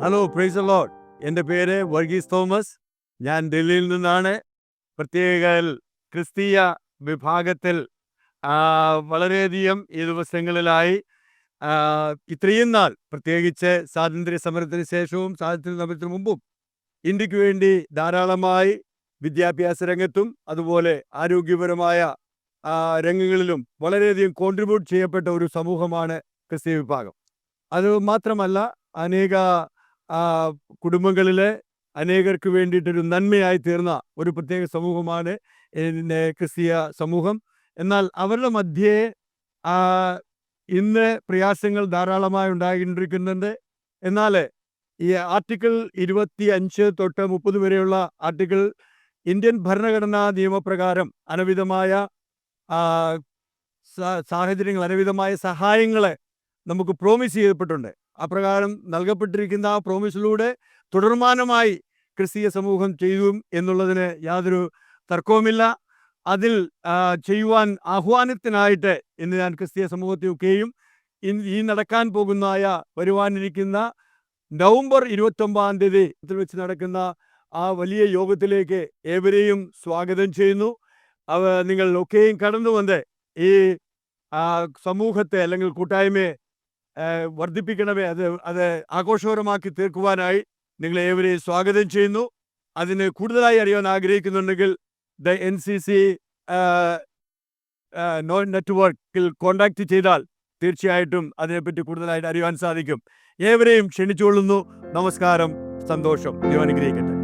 Hello, praise the Lord. എൻ്റെ പേര് Varghese Thomas. ഞാൻ ഡൽഹിയിൽ നിന്നാണ്. പ്രത്യേക ക്രിസ്തീയ വിഭാഗത്തിൽ വളരെയധികം ഈ ദിവസങ്ങളിലായി ഇത്രയും നാൾ, പ്രത്യേകിച്ച് സ്വാതന്ത്ര്യ സമരത്തിന് ശേഷവും സ്വാതന്ത്ര്യ സമരത്തിന് മുമ്പും ഇന്ത്യക്ക് വേണ്ടി ധാരാളമായി വിദ്യാഭ്യാസ രംഗത്തും അതുപോലെ ആരോഗ്യപരമായ രംഗങ്ങളിലും വളരെയധികം കോൺട്രിബ്യൂട്ട് ചെയ്യപ്പെട്ട ഒരു സമൂഹമാണ് ക്രിസ്തീയ വിഭാഗം. അത് മാത്രമല്ല, അനേക കുടുംബങ്ങളിലെ അനേകർക്ക് വേണ്ടിയിട്ടൊരു നന്മയായി തീർന്ന ഒരു പ്രത്യേക സമൂഹമാണ് ക്രിസ്തീയ സമൂഹം. എന്നാൽ അവരുടെ മധ്യേ ഇന്ന് പ്രയാസങ്ങൾ ധാരാളമായി ഉണ്ടായിക്കൊണ്ടിരിക്കുന്നുണ്ട്. എന്നാൽ ഈ ആർട്ടിക്കിൾ 25 തൊട്ട് 30 വരെയുള്ള ആർട്ടിക്കിൾ ഇന്ത്യൻ ഭരണഘടനാ നിയമപ്രകാരം അനവിധമായ സാഹചര്യങ്ങൾ, അനവിധമായ സഹായങ്ങളെ നമുക്ക് പ്രോമിസ് ചെയ്യപ്പെട്ടിട്ടുണ്ട്. അപ്രകാരം നൽകപ്പെട്ടിരിക്കുന്ന ആ പ്രോമിസിലൂടെ തുടർമാനമായി ക്രിസ്തീയ സമൂഹം ചെയ്തു എന്നുള്ളതിന് യാതൊരു തർക്കവുമില്ല. അതിൽ ചെയ്യുവാൻ ആഹ്വാനത്തിനായിട്ട് ഇന്ന് ഞാൻ ക്രിസ്തീയ സമൂഹത്തെയൊക്കെയും ഈ നടക്കാൻ വരുവാനിരിക്കുന്ന നവംബർ 29-ാം തീയതി വെച്ച് നടക്കുന്ന ആ വലിയ യോഗത്തിലേക്ക് ഏവരെയും സ്വാഗതം ചെയ്യുന്നു. നിങ്ങൾ ഒക്കെയും കടന്നു വന്ന് ഈ സമൂഹത്തെ അല്ലെങ്കിൽ കൂട്ടായ്മയെ വർദ്ധിപ്പിക്കണമേ. അത് ആഘോഷകരമാക്കി തീർക്കുവാനായി നിങ്ങളെ ഏവരെയും സ്വാഗതം ചെയ്യുന്നു. അതിന് കൂടുതലായി അറിയാൻ ആഗ്രഹിക്കുന്നുണ്ടെങ്കിൽ NCC നെറ്റ്വർക്കിൽ കോൺടാക്റ്റ് ചെയ്താൽ തീർച്ചയായിട്ടും അതിനെപ്പറ്റി കൂടുതലായിട്ട് അറിയാൻ സാധിക്കും. ഏവരെയും ക്ഷണിച്ചുകൊള്ളുന്നു. നമസ്കാരം, സന്തോഷം. ദൈവം അനുഗ്രഹിക്കട്ടെ.